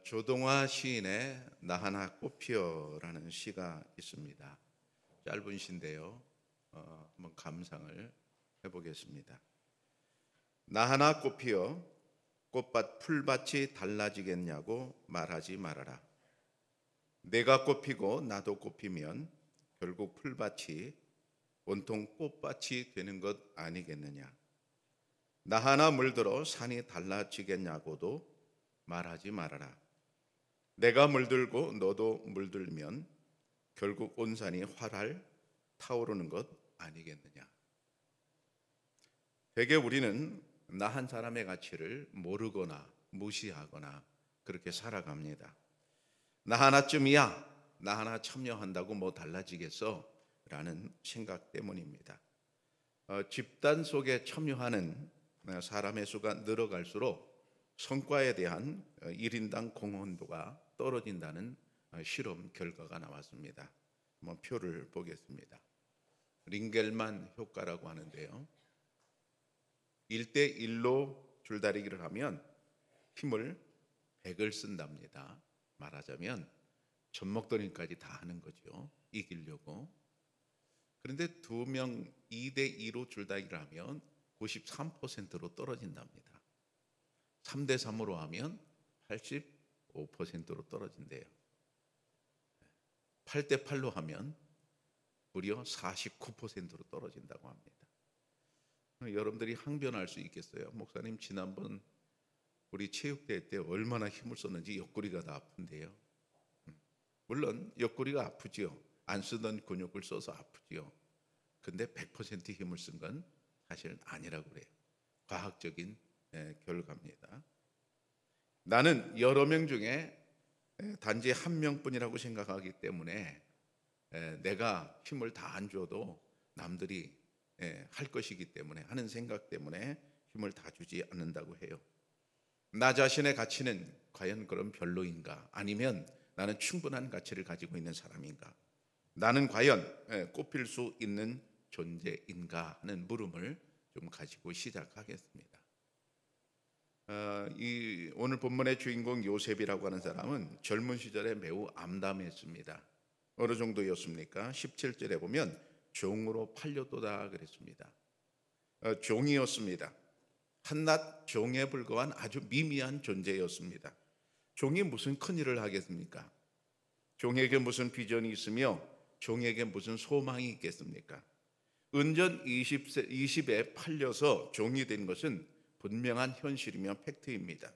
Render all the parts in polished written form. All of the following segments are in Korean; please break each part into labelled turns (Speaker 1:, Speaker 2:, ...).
Speaker 1: 조동화 시인의 나 하나 꽃피어라는 시가 있습니다. 짧은 시인데요. 한번 감상을 해보겠습니다. 나 하나 꽃피어 꽃밭 풀밭이 달라지겠냐고 말하지 말아라. 내가 꽃피고 나도 꽃피면 결국 풀밭이 온통 꽃밭이 되는 것 아니겠느냐. 나 하나 물들어 산이 달라지겠냐고도 말하지 말아라. 내가 물들고 너도 물들면 결국 온 산이 활활 타오르는 것 아니겠느냐. 대개 우리는 나 한 사람의 가치를 모르거나 무시하거나 그렇게 살아갑니다. 나 하나쯤이야, 나 하나 참여한다고 뭐 달라지겠어? 라는 생각 때문입니다. 집단 속에 참여하는 사람의 수가 늘어갈수록 성과에 대한 1인당 공헌도가 떨어진다는 실험 결과가 나왔습니다. 한번 표를 보겠습니다. 링겔만 효과라고 하는데요. 1대1로 줄다리기를 하면 힘을 100을 쓴답니다. 말하자면 젖먹더니까지 다 하는 거죠. 이기려고. 그런데 2명 2대2로 줄다리기를 하면 93%로 떨어진답니다. 3대3으로 하면 85%로 떨어진대요. 8대8로 하면 무려 49%로 떨어진다고 합니다. 여러분들이 항변할 수 있겠어요. 목사님, 지난번 우리 체육대회 때 얼마나 힘을 썼는지 옆구리가 다 아픈데요. 물론 옆구리가 아프지요. 안 쓰던 근육을 써서 아프지요. 근데 100% 힘을 쓴 건 사실은 아니라고 그래요. 과학적인 결과입니다. 나는 여러 명 중에 단지 한 명뿐이라고 생각하기 때문에 내가 힘을 다 안 줘도 남들이 할 것이기 때문에 하는 생각 때문에 힘을 다 주지 않는다고 해요. 나 자신의 가치는 과연 그럼 별로인가? 아니면 나는 충분한 가치를 가지고 있는 사람인가? 나는 과연 꼽힐 수 있는 존재인가 하는 물음을 좀 가지고 시작하겠습니다. 오늘 본문의 주인공 요셉이라고 하는 사람은 젊은 시절에 매우 암담했습니다. 어느 정도였습니까? 17절에 보면 종으로 팔렸도다 그랬습니다. 종이었습니다. 한낱 종에 불과한 아주 미미한 존재였습니다. 종이 무슨 큰일을 하겠습니까? 종에게 무슨 비전이 있으며 종에게 무슨 소망이 있겠습니까? 은전 20에 팔려서 종이 된 것은 분명한 현실이며 팩트입니다.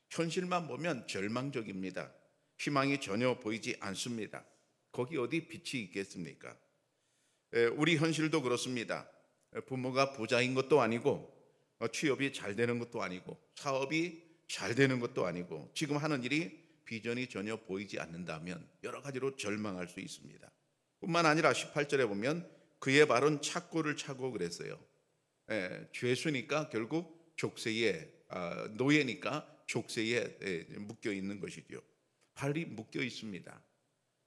Speaker 1: 현실만 보면 절망적입니다. 희망이 전혀 보이지 않습니다. 거기 어디 빛이 있겠습니까? 우리 현실도 그렇습니다. 부모가 부자인 것도 아니고 취업이 잘 되는 것도 아니고 사업이 잘 되는 것도 아니고 지금 하는 일이 비전이 전혀 보이지 않는다면 여러 가지로 절망할 수 있습니다. 뿐만 아니라 18절에 보면 그의 발은 착고를 차고 그랬어요. 죄수니까 결국 족쇄에 노예니까 족쇄에 묶여 있는 것이죠. 발이 묶여 있습니다.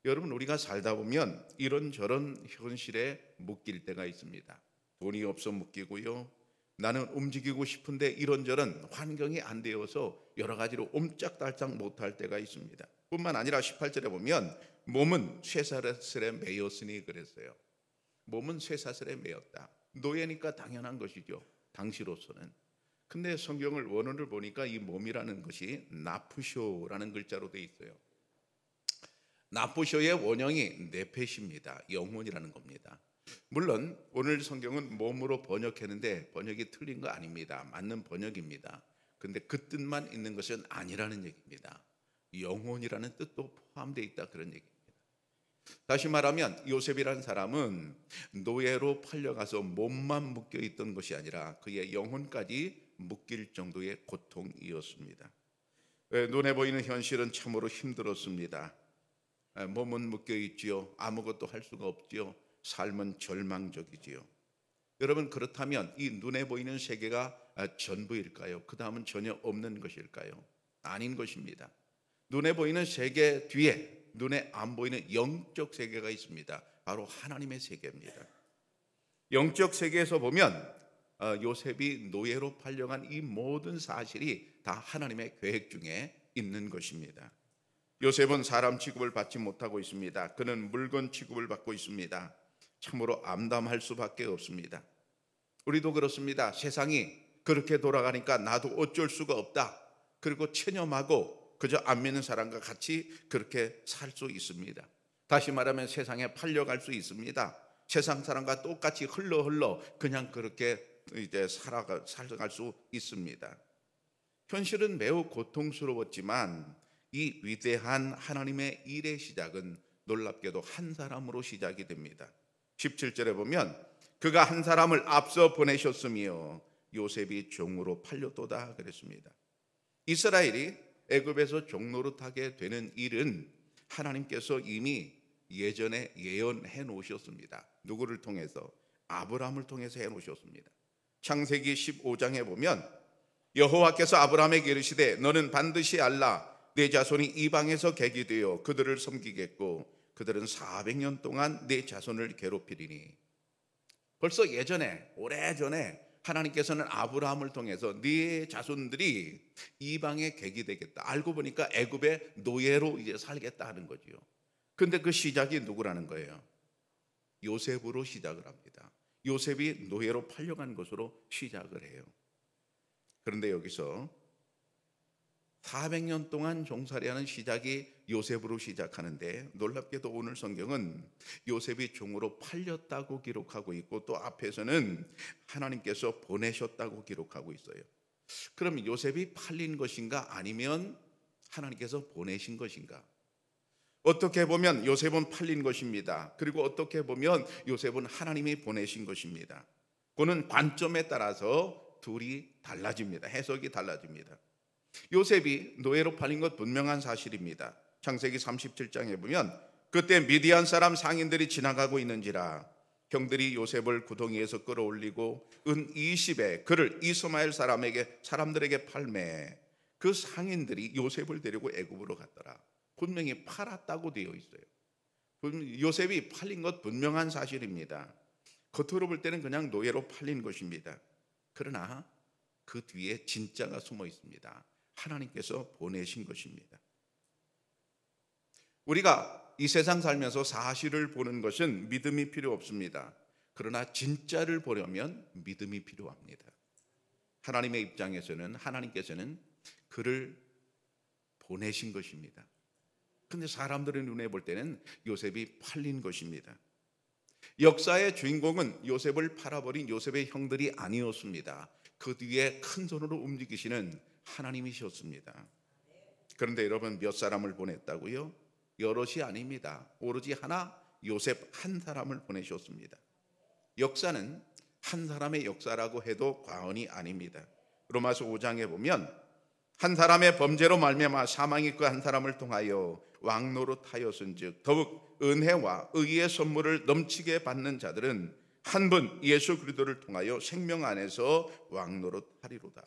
Speaker 1: 여러분, 우리가 살다 보면 이런저런 현실에 묶일 때가 있습니다. 돈이 없어 묶이고요. 나는 움직이고 싶은데 이런저런 환경이 안 되어서 여러 가지로 옴짝달싹 못할 때가 있습니다. 뿐만 아니라 18절에 보면 몸은 쇠사슬에 매였으니 그랬어요. 몸은 쇠사슬에 매였다. 노예니까 당연한 것이죠. 당시로서는. 근데 성경을 원어를 보니까 이 몸이라는 것이 나프쇼라는 글자로 되어 있어요. 나프쇼의 원형이 네페시입니다. 영혼이라는 겁니다. 물론 오늘 성경은 몸으로 번역했는데 번역이 틀린 거 아닙니다. 맞는 번역입니다. 근데 그 뜻만 있는 것은 아니라는 얘기입니다. 영혼이라는 뜻도 포함되어 있다, 그런 얘기입니다. 다시 말하면 요셉이라는 사람은 노예로 팔려가서 몸만 묶여 있던 것이 아니라 그의 영혼까지 묶일 정도의 고통이었습니다. 눈에 보이는 현실은 참으로 힘들었습니다. 몸은 묶여 있지요. 아무것도 할 수가 없지요. 삶은 절망적이지요. 여러분, 그렇다면 이 눈에 보이는 세계가 전부일까요? 그 다음은 전혀 없는 것일까요? 아닌 것입니다. 눈에 보이는 세계 뒤에 눈에 안 보이는 영적 세계가 있습니다. 바로 하나님의 세계입니다. 영적 세계에서 보면 요셉이 노예로 팔려간 이 모든 사실이 다 하나님의 계획 중에 있는 것입니다. 요셉은 사람 취급을 받지 못하고 있습니다. 그는 물건 취급을 받고 있습니다. 참으로 암담할 수밖에 없습니다. 우리도 그렇습니다. 세상이 그렇게 돌아가니까 나도 어쩔 수가 없다. 그리고 체념하고 그저 안 믿는 사람과 같이 그렇게 살 수 있습니다. 다시 말하면 세상에 팔려갈 수 있습니다. 세상 사람과 똑같이 흘러 그냥 그렇게 이제 살아갈 수 있습니다. 현실은 매우 고통스러웠지만 이 위대한 하나님의 일의 시작은 놀랍게도 한 사람으로 시작이 됩니다. 17절에 보면 그가 한 사람을 앞서 보내셨으며 요셉이 종으로 팔렸도다 그랬습니다. 이스라엘이 애굽에서 종노릇하게 되는 일은 하나님께서 이미 예전에 예언해 놓으셨습니다. 누구를 통해서? 아브라함을 통해서 해 놓으셨습니다. 창세기 15장에 보면 여호와께서 아브라함에게 이르시되 너는 반드시 알라 내 자손이 이방에서 객이 되어 그들을 섬기겠고 그들은 400년 동안 내 자손을 괴롭히리니. 벌써 예전에 오래전에 하나님께서는 아브라함을 통해서 네 자손들이 이방의 객이 되겠다. 알고 보니까 애굽의 노예로 이제 살겠다 하는 거지요. 근데 그 시작이 누구라는 거예요? 요셉으로 시작을 합니다. 요셉이 노예로 팔려간 것으로 시작을 해요. 그런데 여기서 400년 동안 종살이하는 시작이 요셉으로 시작하는데 놀랍게도 오늘 성경은 요셉이 종으로 팔렸다고 기록하고 있고 또 앞에서는 하나님께서 보내셨다고 기록하고 있어요. 그럼 요셉이 팔린 것인가 아니면 하나님께서 보내신 것인가? 어떻게 보면 요셉은 팔린 것입니다. 그리고 어떻게 보면 요셉은 하나님이 보내신 것입니다. 그는 관점에 따라서 둘이 달라집니다. 해석이 달라집니다. 요셉이 노예로 팔린 것 분명한 사실입니다. 창세기 37장에 보면 그때 미디안 사람 상인들이 지나가고 있는지라 형들이 요셉을 구덩이에서 끌어올리고 은 20에 그를 이스마엘 사람들에게 팔매 그 상인들이 요셉을 데리고 애굽으로 갔더라. 분명히 팔았다고 되어 있어요. 요셉이 팔린 것 분명한 사실입니다. 겉으로 볼 때는 그냥 노예로 팔린 것입니다. 그러나 그 뒤에 진짜가 숨어 있습니다. 하나님께서 보내신 것입니다. 우리가 이 세상 살면서 사실을 보는 것은 믿음이 필요 없습니다. 그러나 진짜를 보려면 믿음이 필요합니다. 하나님의 입장에서는 하나님께서는 그를 보내신 것입니다. 근데 사람들의 눈에 볼 때는 요셉이 팔린 것입니다. 역사의 주인공은 요셉을 팔아버린 요셉의 형들이 아니었습니다. 그 뒤에 큰 손으로 움직이시는 하나님이셨습니다. 그런데 여러분 몇 사람을 보냈다고요? 여럿이 아닙니다. 오로지 하나 요셉 한 사람을 보내셨습니다. 역사는 한 사람의 역사라고 해도 과언이 아닙니다. 로마서 5장에 보면 한 사람의 범죄로 말미암아 사망이 그 한 사람을 통하여 왕노릇하였은즉 더욱 은혜와 의의 선물을 넘치게 받는 자들은 한 분 예수 그리스도를 통하여 생명 안에서 왕노릇하리로다.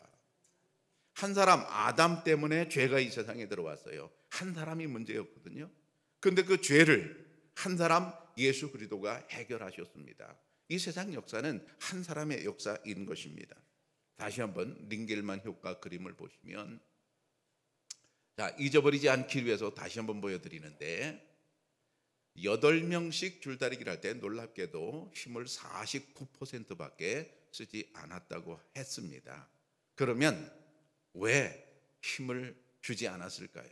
Speaker 1: 한 사람 아담 때문에 죄가 이 세상에 들어왔어요. 한 사람이 문제였거든요. 그런데 그 죄를 한 사람 예수 그리스도가 해결하셨습니다. 이 세상 역사는 한 사람의 역사인 것입니다. 다시 한번 링겔만 효과 그림을 보시면, 자, 잊어버리지 않기 위해서 다시 한번 보여드리는데 8명씩 줄다리기를 할 때 놀랍게도 힘을 49%밖에 쓰지 않았다고 했습니다. 그러면 왜 힘을 주지 않았을까요?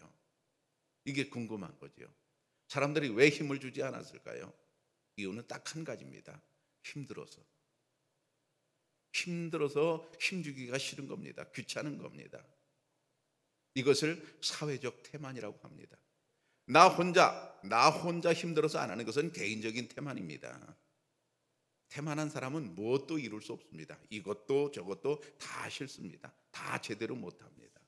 Speaker 1: 이게 궁금한 거죠. 사람들이 왜 힘을 주지 않았을까요? 이유는 딱 한 가지입니다. 힘들어서 힘주기가 싫은 겁니다. 귀찮은 겁니다. 이것을 사회적 태만이라고 합니다. 나 혼자 힘들어서 안 하는 것은 개인적인 태만입니다. 태만한 사람은 무엇도 이룰 수 없습니다. 이것도 저것도 다 싫습니다. 다 제대로 못합니다.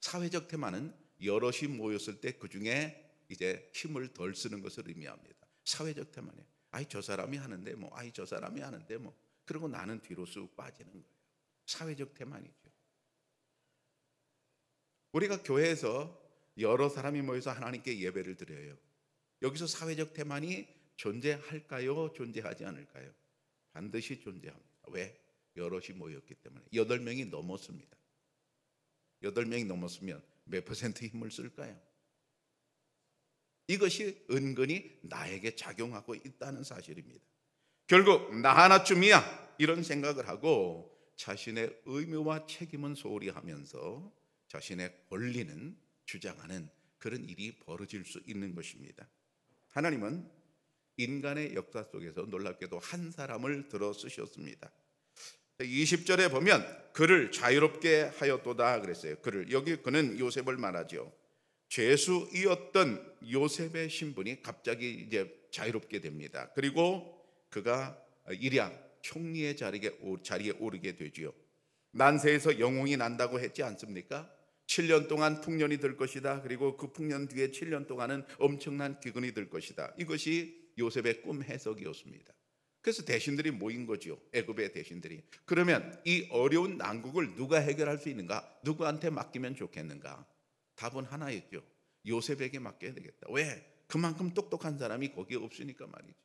Speaker 1: 사회적 태만은 여럿이 모였을 때 그중에 이제 힘을 덜 쓰는 것을 의미합니다. 사회적 태만이에요. 아이 저 사람이 하는데 뭐, 아이 저 사람이 하는데 뭐, 그리고 나는 뒤로 쑥 빠지는 거예요. 사회적 태만이죠. 우리가 교회에서 여러 사람이 모여서 하나님께 예배를 드려요. 여기서 사회적 태만이 존재할까요? 존재하지 않을까요? 반드시 존재합니다. 왜? 여럿이 모였기 때문에. 8명이 넘었습니다. 8명이 넘었으면 몇 퍼센트 힘을 쓸까요? 이것이 은근히 나에게 작용하고 있다는 사실입니다. 결국 나 하나쯤이야 이런 생각을 하고 자신의 의무와 책임은 소홀히 하면서 자신의 권리는 주장하는 그런 일이 벌어질 수 있는 것입니다. 하나님은 인간의 역사 속에서 놀랍게도 한 사람을 들어 쓰셨습니다. 20절에 보면 그를 자유롭게 하였도다 그랬어요. 그는 요셉을 말하죠. 죄수이었던 요셉의 신분이 갑자기 이제 자유롭게 됩니다. 그리고 그가 일약 총리의 자리에 오르게 되지요. 난세에서 영웅이 난다고 했지 않습니까? 7년 동안 풍년이 될 것이다. 그리고 그 풍년 뒤에 7년 동안은 엄청난 기근이 될 것이다. 이것이 요셉의 꿈 해석이었습니다. 그래서 대신들이 모인 거죠. 애굽의 대신들이. 그러면 이 어려운 난국을 누가 해결할 수 있는가? 누구한테 맡기면 좋겠는가? 답은 하나였죠. 요셉에게 맡겨야 되겠다. 왜? 그만큼 똑똑한 사람이 거기에 없으니까 말이죠.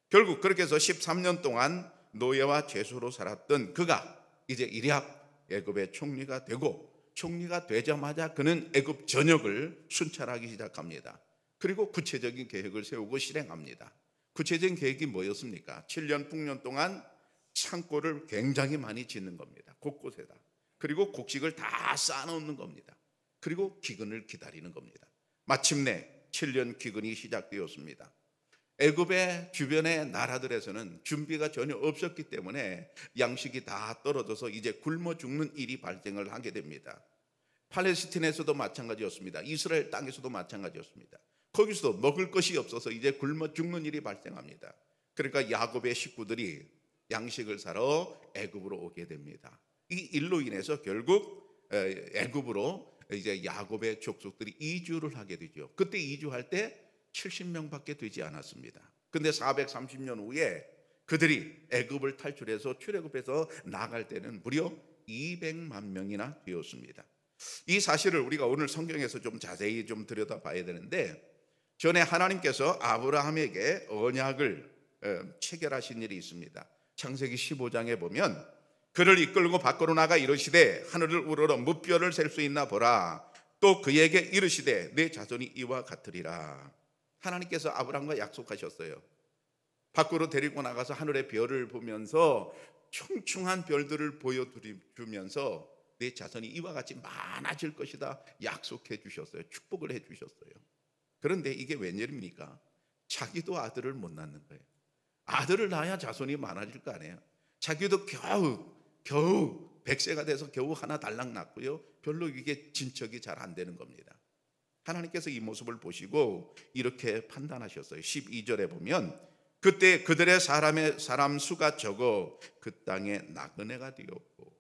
Speaker 1: 결국 그렇게 해서 13년 동안 노예와 죄수로 살았던 그가 이제 일약 애굽의 총리가 되고, 총리가 되자마자 그는 애굽 전역을 순찰하기 시작합니다. 그리고 구체적인 계획을 세우고 실행합니다. 구체적인 계획이 뭐였습니까? 7년 풍년 동안 창고를 굉장히 많이 짓는 겁니다. 곳곳에다. 그리고 곡식을 다 쌓아놓는 겁니다. 그리고 기근을 기다리는 겁니다. 마침내 7년 기근이 시작되었습니다. 애굽의 주변의 나라들에서는 준비가 전혀 없었기 때문에 양식이 다 떨어져서 이제 굶어 죽는 일이 발생을 하게 됩니다. 팔레스틴에서도 마찬가지였습니다. 이스라엘 땅에서도 마찬가지였습니다. 거기서도 먹을 것이 없어서 이제 굶어 죽는 일이 발생합니다. 그러니까 야곱의 식구들이 양식을 사러 애굽으로 오게 됩니다. 이 일로 인해서 결국 애굽으로 이제 야곱의 족속들이 이주를 하게 되죠. 그때 이주할 때 70명밖에 되지 않았습니다. 근데 430년 후에 그들이 애굽을 탈출해서 출애굽해서 나갈 때는 무려 200만 명이나 되었습니다. 이 사실을 우리가 오늘 성경에서 좀 자세히 좀 들여다봐야 되는데, 전에 하나님께서 아브라함에게 언약을 체결하신 일이 있습니다. 창세기 15장에 보면 그를 이끌고 밖으로 나가 이르시되 하늘을 우러러 무뼈를 셀 수 있나 보라. 또 그에게 이르시되 내 자손이 이와 같으리라. 하나님께서 아브라함과 약속하셨어요. 밖으로 데리고 나가서 하늘의 별을 보면서 충충한 별들을 보여주면서 내 자손이 이와 같이 많아질 것이다 약속해 주셨어요. 축복을 해 주셨어요. 그런데 이게 웬일입니까? 자기도 아들을 못 낳는 거예요. 아들을 낳아야 자손이 많아질 거 아니에요. 자기도 겨우 100세가 돼서 겨우 하나 달랑 낳고요. 별로 이게 진척이 잘 안 되는 겁니다. 하나님께서 이 모습을 보시고 이렇게 판단하셨어요. 12절에 보면 그때 그들의 사람 수가 적어 그 땅에 나그네가 되었고,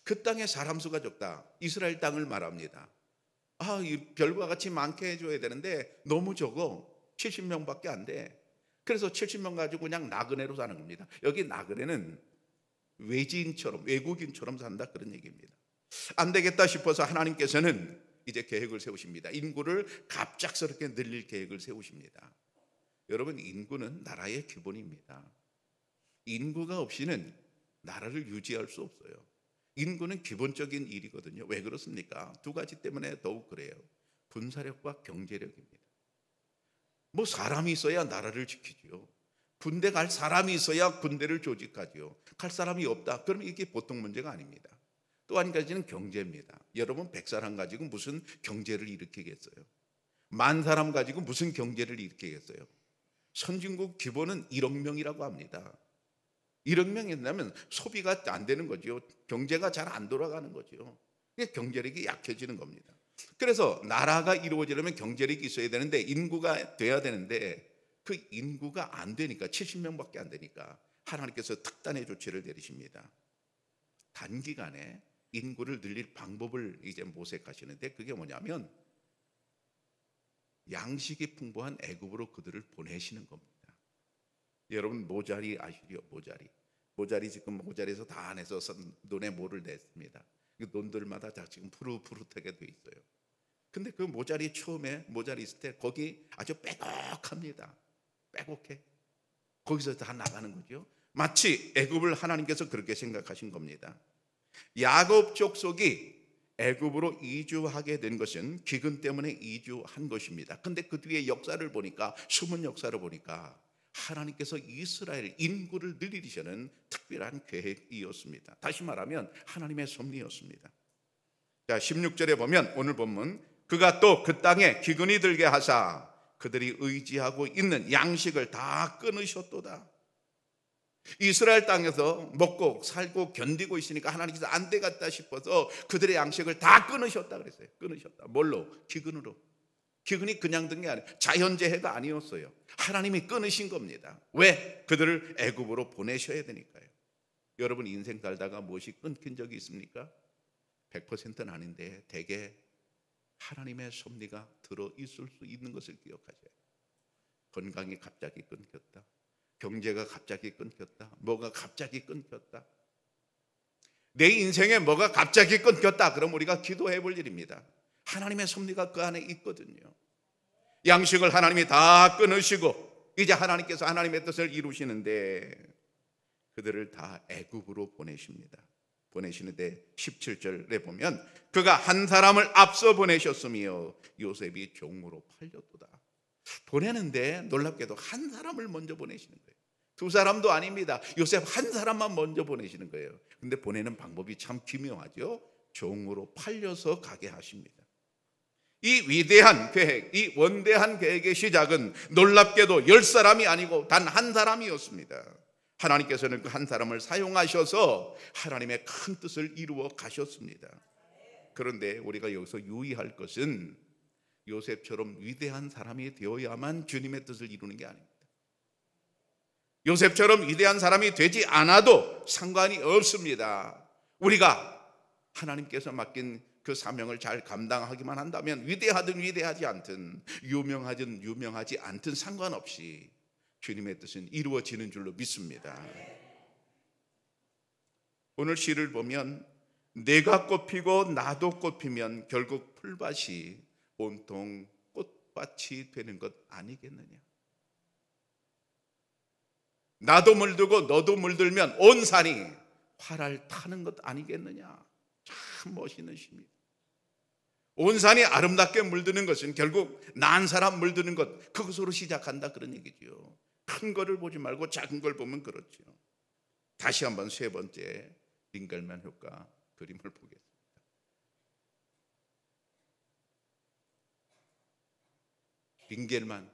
Speaker 1: 그 땅에 사람 수가 적다. 이스라엘 땅을 말합니다. 이 별과 같이 많게 해줘야 되는데 너무 적어. 70명밖에 안 돼. 그래서 70명 가지고 그냥 나그네로 사는 겁니다. 여기 나그네는 외국인처럼 산다 그런 얘기입니다. 안 되겠다 싶어서 하나님께서는 이제 계획을 세우십니다. 인구를 갑작스럽게 늘릴 계획을 세우십니다. 여러분, 인구는 나라의 기본입니다. 인구가 없이는 나라를 유지할 수 없어요. 인구는 기본적인 일이거든요. 왜 그렇습니까? 두 가지 때문에 더욱 그래요. 군사력과 경제력입니다. 사람이 있어야 나라를 지키지요. 군대 갈 사람이 있어야 군대를 조직하지요. 갈 사람이 없다. 그러면 이게 보통 문제가 아닙니다. 또 한 가지는 경제입니다. 여러분, 100사람 가지고 무슨 경제를 일으키겠어요? 10,000사람 가지고 무슨 경제를 일으키겠어요? 선진국 기본은 1억 명이라고 합니다. 1억 명이 되면 소비가 안 되는 거죠. 경제가 잘 안 돌아가는 거죠. 경제력이 약해지는 겁니다. 그래서 나라가 이루어지려면 경제력이 있어야 되는데, 인구가 돼야 되는데 그 인구가 안 되니까, 70명밖에 안 되니까 하나님께서 특단의 조치를 내리십니다. 단기간에 인구를 늘릴 방법을 이제 모색하시는데, 그게 뭐냐면 양식이 풍부한 애굽으로 그들을 보내시는 겁니다. 여러분, 모자리 아시죠? 모자리 지금 모자리에서 다 안에서 논에 모를 냈습니다. 논들마다 다 지금 푸릇푸릇하게 돼 있어요. 근데 그 모자리 처음에 모자리 있을 때 거기 아주 빼곡합니다. 빼곡해. 거기서 다 나가는 거죠. 마치 애굽을 하나님께서 그렇게 생각하신 겁니다. 야곱 족속이 애굽으로 이주하게 된 것은 기근 때문에 이주한 것입니다. 근데 그 뒤에 역사를 보니까, 숨은 역사를 보니까 하나님께서 이스라엘 인구를 늘리시는 특별한 계획이었습니다. 다시 말하면 하나님의 섭리였습니다. 자, 16절에 보면 오늘 본문, 그가 또 그 땅에 기근이 들게 하사 그들이 의지하고 있는 양식을 다 끊으셨도다. 이스라엘 땅에서 먹고 살고 견디고 있으니까 하나님께서 안 되겠다 싶어서 그들의 양식을 다 끊으셨다 그랬어요. 끊으셨다. 뭘로? 기근으로. 기근이 그냥 든 게 아니에요. 자연재해가 아니었어요. 하나님이 끊으신 겁니다. 왜? 그들을 애굽으로 보내셔야 되니까요. 여러분 인생 살다가 무엇이 끊긴 적이 있습니까? 100%는 아닌데 대개 하나님의 섭리가 들어있을 수 있는 것을 기억하세요. 건강이 갑자기 끊겼다. 경제가 갑자기 끊겼다. 뭐가 갑자기 끊겼다. 내 인생에 뭐가 갑자기 끊겼다. 그럼 우리가 기도해 볼 일입니다. 하나님의 섭리가 그 안에 있거든요. 양식을 하나님이 다 끊으시고 이제 하나님께서 하나님의 뜻을 이루시는데 그들을 다 애굽으로 보내십니다. 보내시는데 17절에 보면 그가 한 사람을 앞서 보내셨으며 요셉이 종으로 팔렸도다. 보내는데 놀랍게도 한 사람을 먼저 보내시는 거예요. 두 사람도 아닙니다. 요셉 한 사람만 먼저 보내시는 거예요. 근데 보내는 방법이 참 기묘하죠. 종으로 팔려서 가게 하십니다. 이 위대한 계획, 이 원대한 계획의 시작은 놀랍게도 10사람이 아니고 단 한 사람이었습니다. 하나님께서는 그 한 사람을 사용하셔서 하나님의 큰 뜻을 이루어 가셨습니다. 그런데 우리가 여기서 유의할 것은 요셉처럼 위대한 사람이 되어야만 주님의 뜻을 이루는 게 아닙니다. 요셉처럼 위대한 사람이 되지 않아도 상관이 없습니다. 우리가 하나님께서 맡긴 그 사명을 잘 감당하기만 한다면 위대하든 위대하지 않든 유명하든 유명하지 않든 상관없이 주님의 뜻은 이루어지는 줄로 믿습니다. 오늘 시를 보면 내가 꽃피고 나도 꽃피면 결국 풀밭이 온통 꽃밭이 되는 것 아니겠느냐. 나도 물들고 너도 물들면 온 산이 화를 타는 것 아니겠느냐. 참 멋있는 시입니다. 온 산이 아름답게 물드는 것은 결국 난 사람 물드는 것, 그것으로 시작한다 그런 얘기죠. 큰 거를 보지 말고 작은 걸 보면 그렇죠. 다시 한번 세 번째 링겔만 효과 그림을 보겠습니다. 링겔만,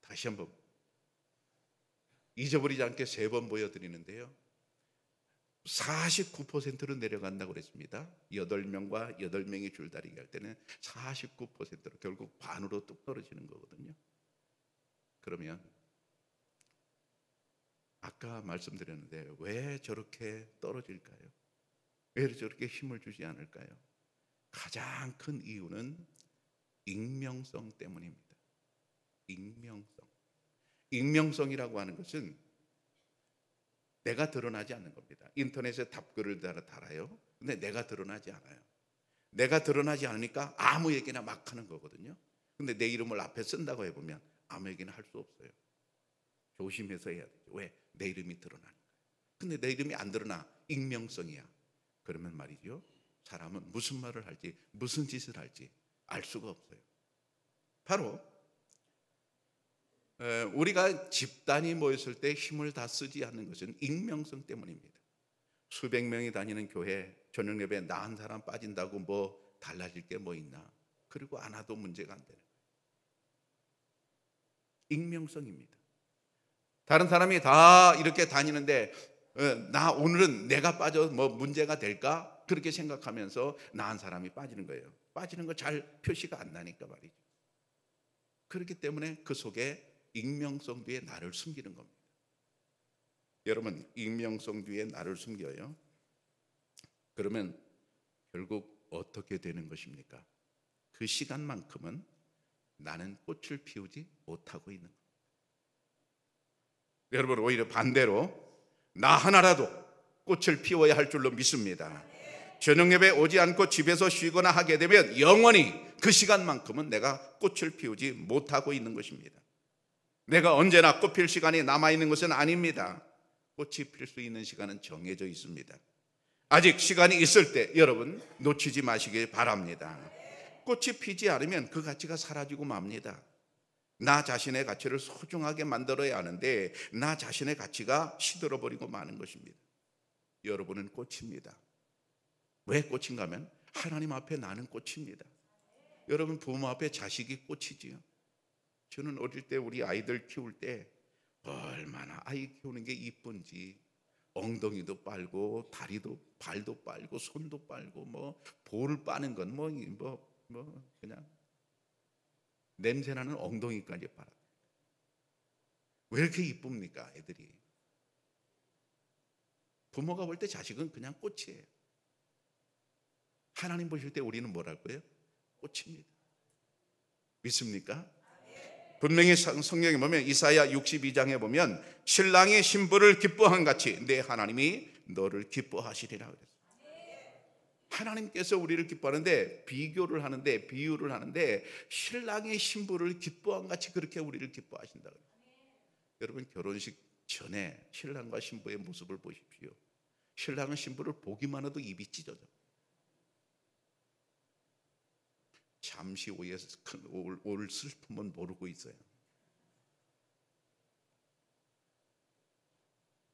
Speaker 1: 다시 한번 잊어버리지 않게 세 번 보여드리는데요. 49%로 내려간다고 그랬습니다. 8명과 8명이 줄다리기 할 때는 49%로 결국 반으로 뚝 떨어지는 거거든요. 그러면 아까 말씀드렸는데 왜 저렇게 떨어질까요? 왜 저렇게 힘을 주지 않을까요? 가장 큰 이유는 익명성 때문입니다. 익명성. 익명성이라고 하는 것은 내가 드러나지 않는 겁니다. 인터넷에 답글을 달아요. 근데 내가 드러나지 않아요. 내가 드러나지 않으니까 아무 얘기나 막 하는 거거든요. 근데 내 이름을 앞에 쓴다고 해보면 아무 얘기나 할 수 없어요. 조심해서 해야 되죠. 왜? 내 이름이 드러나니까. 근데 내 이름이 안 드러나. 익명성이야. 그러면 말이죠, 사람은 무슨 말을 할지 무슨 짓을 할지 알 수가 없어요. 바로 우리가 집단이 모였을 때 힘을 다 쓰지 않는 것은 익명성 때문입니다. 수백 명이 다니는 교회 저녁 예배에 나 한 사람 빠진다고 뭐 달라질 게 뭐 있나. 그리고 안 와도 문제가 안 되는 거예요. 익명성입니다. 다른 사람이 다 이렇게 다니는데 나 오늘은 내가 빠져 뭐 문제가 될까? 그렇게 생각하면서 나 한 사람이 빠지는 거예요. 빠지는 거 잘 표시가 안 나니까 말이죠. 그렇기 때문에 그 속에 익명성 뒤에 나를 숨기는 겁니다. 여러분, 익명성 뒤에 나를 숨겨요. 그러면 결국 어떻게 되는 것입니까? 그 시간만큼은 나는 꽃을 피우지 못하고 있는 겁니다. 여러분, 오히려 반대로 나 하나라도 꽃을 피워야 할 줄로 믿습니다. 저녁 예배 오지 않고 집에서 쉬거나 하게 되면 영원히 그 시간만큼은 내가 꽃을 피우지 못하고 있는 것입니다. 내가 언제나 꽃 필 시간이 남아있는 것은 아닙니다. 꽃이 필 수 있는 시간은 정해져 있습니다. 아직 시간이 있을 때 여러분 놓치지 마시길 바랍니다. 꽃이 피지 않으면 그 가치가 사라지고 맙니다. 나 자신의 가치를 소중하게 만들어야 하는데 나 자신의 가치가 시들어버리고 마는 것입니다. 여러분은 꽃입니다. 왜 꽃인가 하면 하나님 앞에 나는 꽃입니다. 여러분 부모 앞에 자식이 꽃이지요. 저는 어릴 때 우리 아이들 키울 때 얼마나 아이 키우는 게 이쁜지 엉덩이도 빨고 다리도 발도 빨고 손도 빨고 뭐 볼을 빠는 건 그냥 냄새나는 엉덩이까지 빨아. 왜 이렇게 이쁩니까 애들이? 부모가 볼 때 자식은 그냥 꽃이에요. 하나님 보실 때 우리는 뭐라고요? 꽃입니다. 믿습니까? 분명히 성경에 보면 이사야 62장에 보면 신랑이 신부를 기뻐한 같이 내 하나님이 너를 기뻐하시리라 그랬어요. 하나님께서 우리를 기뻐하는데 비교를 하는데 비유를 하는데 신랑이 신부를 기뻐한 같이 그렇게 우리를 기뻐하신다 그래요. 여러분 결혼식 전에 신랑과 신부의 모습을 보십시오. 신랑은 신부를 보기만 해도 입이 찢어져. 잠시 후에 올 슬픔은 모르고 있어요.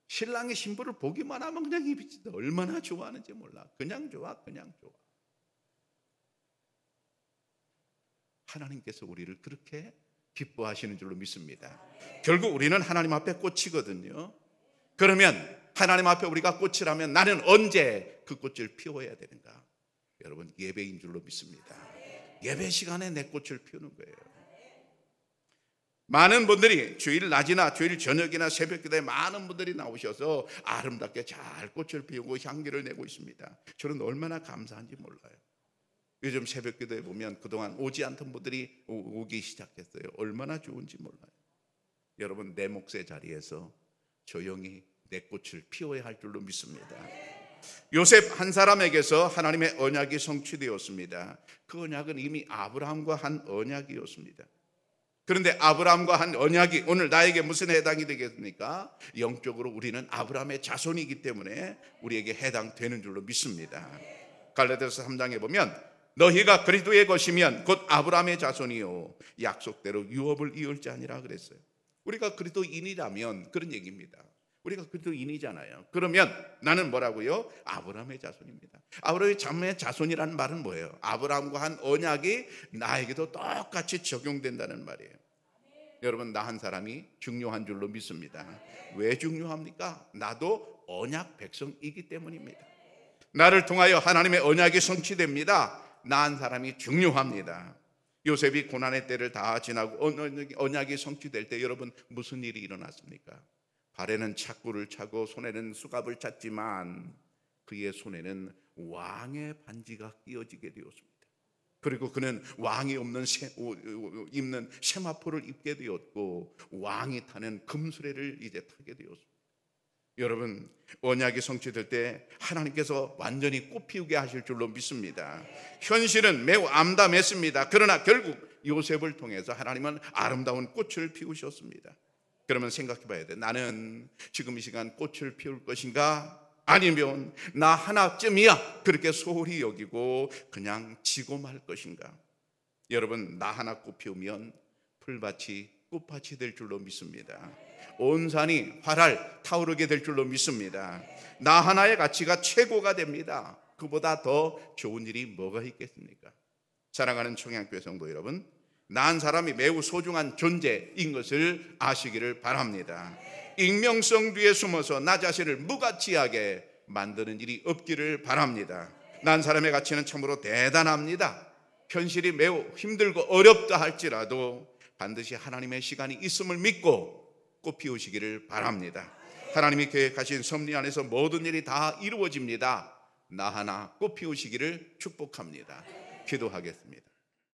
Speaker 1: 신랑이 신부를 보기만 하면 그냥 입이 찢어. 얼마나 좋아하는지 몰라. 그냥 좋아, 그냥 좋아. 하나님께서 우리를 그렇게 기뻐하시는 줄로 믿습니다. 결국 우리는 하나님 앞에 꽃이거든요. 그러면 하나님 앞에 우리가 꽃이라면 나는 언제 그 꽃을 피워야 되는가? 여러분 예배인 줄로 믿습니다. 예배 시간에 내 꽃을 피우는 거예요. 많은 분들이 주일 낮이나 주일 저녁이나 새벽 기도에 많은 분들이 나오셔서 아름답게 잘 꽃을 피우고 향기를 내고 있습니다. 저는 얼마나 감사한지 몰라요. 요즘 새벽 기도에 보면 그동안 오지 않던 분들이 오기 시작했어요. 얼마나 좋은지 몰라요. 여러분 내 몫의 자리에서 조용히 내 꽃을 피워야 할 줄로 믿습니다. 요셉 한 사람에게서 하나님의 언약이 성취되었습니다. 그 언약은 이미 아브라함과 한 언약이었습니다. 그런데 아브라함과 한 언약이 오늘 나에게 무슨 해당이 되겠습니까? 영적으로 우리는 아브라함의 자손이기 때문에 우리에게 해당되는 줄로 믿습니다. 갈라디아서 3장에 보면 너희가 그리스도의 것이면 곧 아브라함의 자손이요 약속대로 유업을 이을 자니라 그랬어요. 우리가 그리스도인이라면 그런 얘기입니다. 우리가 그리스도인이잖아요. 그러면 나는 뭐라고요? 아브라함의 자손입니다. 아브라함의 자손이라는 말은 뭐예요? 아브라함과 한 언약이 나에게도 똑같이 적용된다는 말이에요. 여러분 나 한 사람이 중요한 줄로 믿습니다. 왜 중요합니까? 나도 언약 백성이기 때문입니다. 나를 통하여 하나님의 언약이 성취됩니다. 나 한 사람이 중요합니다. 요셉이 고난의 때를 다 지나고 언약이 성취될 때 여러분 무슨 일이 일어났습니까? 발에는 착구를 차고 손에는 수갑을 찼지만 그의 손에는 왕의 반지가 끼어지게 되었습니다. 그리고 그는 왕이 입는 세마포를 입게 되었고 왕이 타는 금수레를 이제 타게 되었습니다. 여러분 언약이 성취될 때 하나님께서 완전히 꽃피우게 하실 줄로 믿습니다. 현실은 매우 암담했습니다. 그러나 결국 요셉을 통해서 하나님은 아름다운 꽃을 피우셨습니다. 그러면 생각해 봐야 돼. 나는 지금 이 시간 꽃을 피울 것인가? 아니면 나 하나쯤이야 그렇게 소홀히 여기고 그냥 지고 말 것인가? 여러분 나 하나 꽃 피우면 풀밭이 꽃밭이 될 줄로 믿습니다. 온 산이 활활 타오르게 될 줄로 믿습니다. 나 하나의 가치가 최고가 됩니다. 그보다 더 좋은 일이 뭐가 있겠습니까? 사랑하는 청양교회 성도 여러분, 나 한 사람이 매우 소중한 존재인 것을 아시기를 바랍니다. 익명성 뒤에 숨어서 나 자신을 무가치하게 만드는 일이 없기를 바랍니다. 나 한 사람의 가치는 참으로 대단합니다. 현실이 매우 힘들고 어렵다 할지라도 반드시 하나님의 시간이 있음을 믿고 꽃 피우시기를 바랍니다. 하나님이 계획하신 섭리 안에서 모든 일이 다 이루어집니다. 나 하나 꽃 피우시기를 축복합니다. 기도하겠습니다.